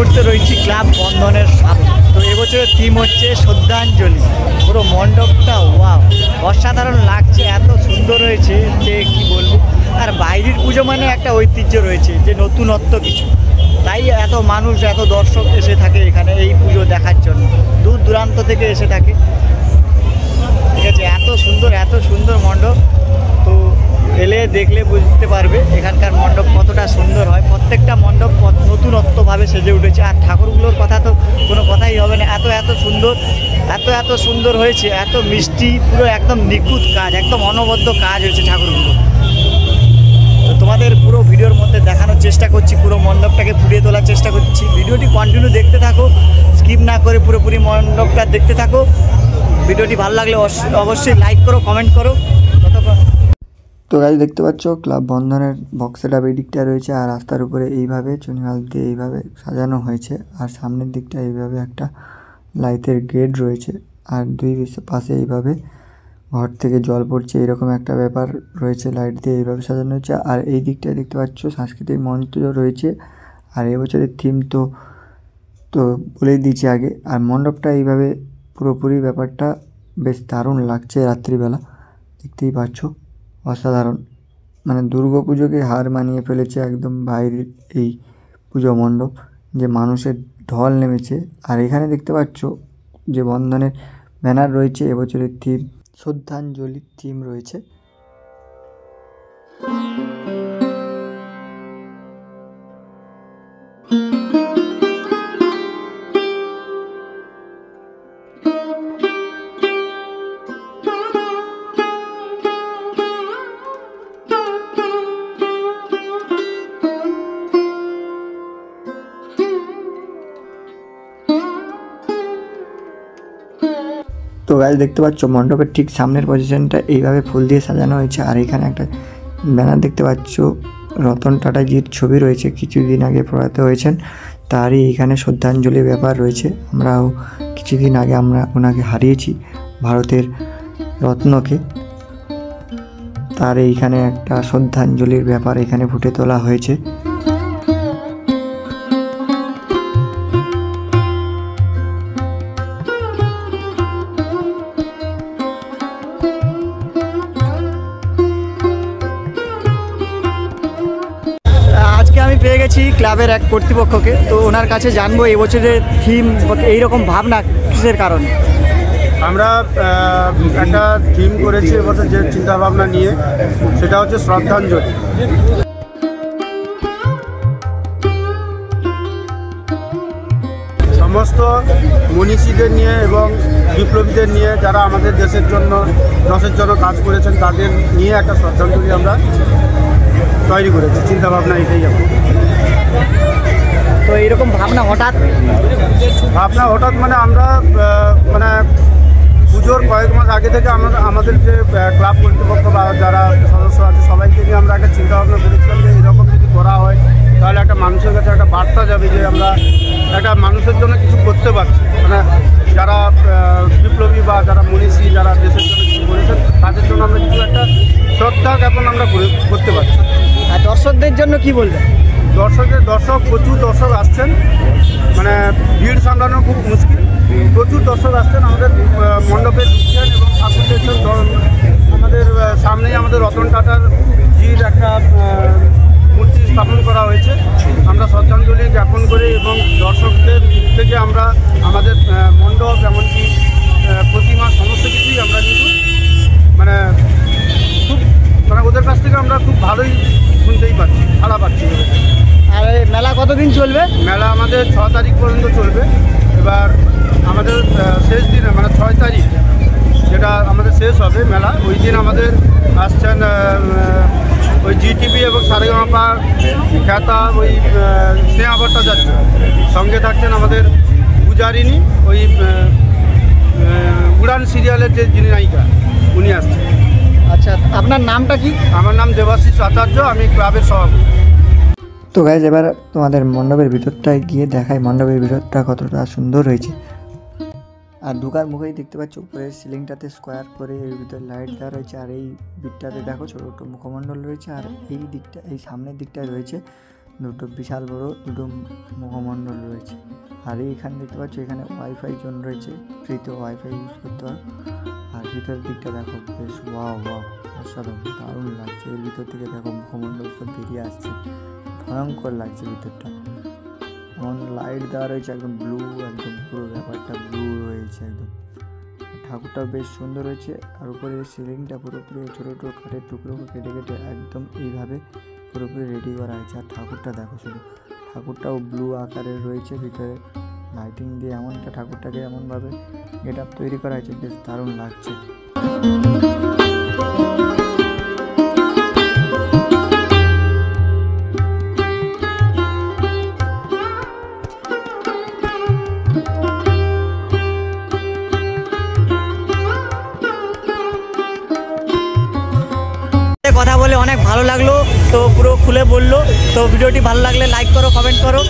মুহূর্তে রয়েছি ক্লাব বন্ধনের সামনে। তো এবছরের থিম হচ্ছে শ্রদ্ধাঞ্জলি। পুরো মণ্ডপটা ওয়াও, অসাধারণ লাগছে, এত সুন্দর হয়েছে যে কি বলবো। আর বাইরের পুজো মানে একটা ঐতিহ্য রয়েছে, যে নতুনত্ব কিছু, তাই এত মানুষ এত দর্শক এসে থাকে এখানে এই পুজো দেখার জন্য, দূর দূরান্ত থেকে এসে থাকে। ঠিক আছে, এত সুন্দর মণ্ডপ। তো এলে দেখলে বুঝতে পারবে এখানকার মণ্ডপ কতটা সুন্দর হয়। প্রত্যেকটা মণ্ডপ নতুনত্বভাবে সেজে উঠেছে। আর ঠাকুরগুলোর কথা তো কোনো কথাই হবে না, এত সুন্দর হয়েছে, এত মিষ্টি, পুরো একদম নিখুঁত কাজ, একদম অনবদ্য কাজ হয়েছে ঠাকুরগুলো। তো তোমাদের পুরো ভিডিওর মধ্যে দেখানোর চেষ্টা করছি, পুরো মণ্ডপটাকে ফুটিয়ে তোলার চেষ্টা করছি। ভিডিওটি কন্টিনিউ দেখতে থাকো, স্কিপ না করে পুরোপুরি মণ্ডপটা দেখতে থাকো। ভিডিওটি ভালো লাগলে অবশ্যই লাইক করো, কমেন্ট করো। তো গাইজ দেখতে পাচ্ছ ক্লাব বন্ধনের বক্সেটা এই দিকটা রয়েছে, আর রাস্তার উপরে এইভাবে চুনিমাল দিয়ে এইভাবে সাজানো হয়েছে। আর সামনের দিকটা এইভাবে একটা লাইটের গেট রয়েছে, আর দুই পাশে এইভাবে ঘর থেকে জল পড়ছে, এরকম একটা ব্যাপার রয়েছে। লাইট দিয়ে এইভাবে সাজানো হয়েছে। আর এই দিকটায় দেখতে পাচ্ছ সাংস্কৃতিক মঞ্চ রয়েছে। আর এবছরের থিম তো বলেই দিয়েছি আগে। আর মণ্ডপটা এইভাবে পুরোপুরি ব্যাপারটা বেশ দারুণ লাগছে রাত্রিবেলা, দেখতেই পাচ্ছ অসাধারণ। মানে দুর্গা পুজোকে হার মানিয়ে ফেলেছে একদম বাইরের এই পুজো মণ্ডপ, যে মানুষের ঢল নেমেছে। আর এখানে দেখতে পাচ্ছ যে বন্ধনের ব্যানার রয়েছে, এবছরের থিম শ্রদ্ধাঞ্জলির থিম রয়েছে। তো গাইজ দেখতে পাচ্ছ মণ্ডপের ঠিক সামনের পজিশনটা এইভাবে ফুল দিয়ে সাজানো হয়েছে। আর এখানে একটা ব্যানার দেখতে পাচ্ছ, রতন টাটাজির ছবি রয়েছে, কিছুদিন আগে প্রয়াত হয়েছেন, তারই এখানে শ্রদ্ধাঞ্জলির ব্যাপার রয়েছে। আমরাও কিছুদিন আগে ওনাকে হারিয়েছি, ভারতের রত্নকে। তার এইখানে একটা শ্রদ্ধাঞ্জলির ব্যাপার এখানে ফুটে তোলা হয়েছে। আমি পেয়ে গেছি ক্লাবের এক কর্তৃপক্ষকে। তো ওনার কাছে জানবো এবছরের থিম এইরকম ভাবনা কিসের কারণে। আমরা একটা থিম করেছি এবছর, যে চিন্তাভাবনা নিয়ে, সেটা হচ্ছে শ্রদ্ধাঞ্জলি। সমস্ত মনীষীদের নিয়ে এবং বিপ্লবীদের নিয়ে, যারা আমাদের দেশের জন্য কাজ করেছেন, তাদের নিয়ে একটা শ্রদ্ধাঞ্জলি আমরা তৈরি করেছি। চিন্তাভাবনা এটাই আমার। তো এইরকম ভাবনা হঠাৎ মানে আমরা পুজোর কয়েক মাস আগে থেকে আমাদের যে ক্লাব কর্তৃপক্ষ বা যারা সদস্য আছে সবাইকে নিয়ে আমরা একটা চিন্তাভাবনা করেছিলাম যে এরকম যদি করা হয় তাহলে একটা মানুষের কাছে একটা বার্তা যাবে যে আমরা একটা মানুষের জন্য কিছু করতে পারছি। মানে যারা বিপ্লবী বা যারা মনীষী, যারা দেশের জন্য কিছু করেছেন, তাদের জন্য আমরা কিছু একটা শ্রদ্ধা জ্ঞাপন আমরা করতে পারছি। আর দর্শকদের জন্য কি বলবেন? প্রচুর দর্শক আসছেন, মানে ভিড় সামলানো খুব মুশকিল। প্রচুর দর্শক আসছেন, আমাদের মণ্ডপে ঢুকছেন এবং ঠাকুর দেখছেন। আমাদের সামনেই আমাদের রতন টাটার জির একটা মূর্তি স্থাপন করা হয়েছে। আমরা শ্রদ্ধাঞ্জলি জ্ঞাপন করি এবং দর্শকদের থেকে আমরা আমাদের মণ্ডপ, এমনকি প্রতিমা, সমস্ত কিছুই আমরা কিন্তু ওদের কাছ থেকে আমরা খুব ভালোই শুনতেই পাচ্ছি, ভাড়া পাচ্ছি। আর এই মেলা কতদিন চলবে? মেলা আমাদের 6 তারিখ পর্যন্ত চলবে। এবার আমাদের শেষ দিনে, মানে 6 তারিখ যেটা আমাদের শেষ হবে মেলা, ওই দিন আমাদের আসছেন ওই জিটিভি এবং সারেগামাপা খ্যাতা ওই স্নেহা ভট্টাচার্য, সঙ্গে থাকছেন আমাদের পূজারিনী, ওই উড়ান সিরিয়ালের যে যিনি নায়িকা, উনি আসছেন। আচ্ছা, আপনার নামটা কি? আমার নাম দেবাশিস আচার্য, আমি ক্লাবের সভাপতি। তো গাইজ এবার তোমাদের মণ্ডপের ভিতরটায় গিয়ে দেখাই মণ্ডপের ভিতরটা কতটা সুন্দর হয়েছে। আর ঢোকার মুখেই দেখতে পাচ্ছ উপরের সিলিংটাতে স্কোয়ার করে এর ভিতরে লাইট দেওয়া রয়েছে। আর এই দিকটাতে দেখো ছোটো ছোটো মুখমণ্ডল রয়েছে। আর এই দিকটা, এই সামনের দিকটায় রয়েছে দুটো বিশাল বড় দুটো মুখমণ্ডল রয়েছে। আর এইখানে দেখতে পাচ্ছ এখানে ওয়াইফাই জোন রয়েছে, ফ্রিতে ওয়াইফাই ইউজ করতে হয়। আর ভিতরের দিকটা দেখো বেশ ওয়াও অসাধারণ, দারুণ লাগছে। এর ভিতর থেকে দেখো মুখমণ্ডল সব বেরিয়ে আসছে, ভয়ঙ্কর লাগছে ভিতরটা। এমন লাইট দেওয়া রয়েছে একদম ব্লু, একদম পুরো ব্যাপারটা ব্লু রয়েছে একদম। ঠাকুরটাও বেশ সুন্দর হয়েছে। আর উপরে সিলিংটা পুরোপুরি ছোটো ছোটো কাঠের টুকরো কেটে কেটে একদম এইভাবে পুরোপুরি রেডি করা হয়েছে। আর ঠাকুরটা দেখো শুধু, ঠাকুরটাও ব্লু আকারের রয়েছে, ভিতরে লাইটিং দিয়ে এমনটা ঠাকুরটাকে এমনভাবে গেট আপ তৈরি করা হয়েছে, বেশ দারুণ লাগছে। কথা বলে অনেক ভালো লাগলো, তো পুরো খুলে বললো। তো ভিডিওটি ভালো লাগলে লাইক করো, কমেন্ট করো।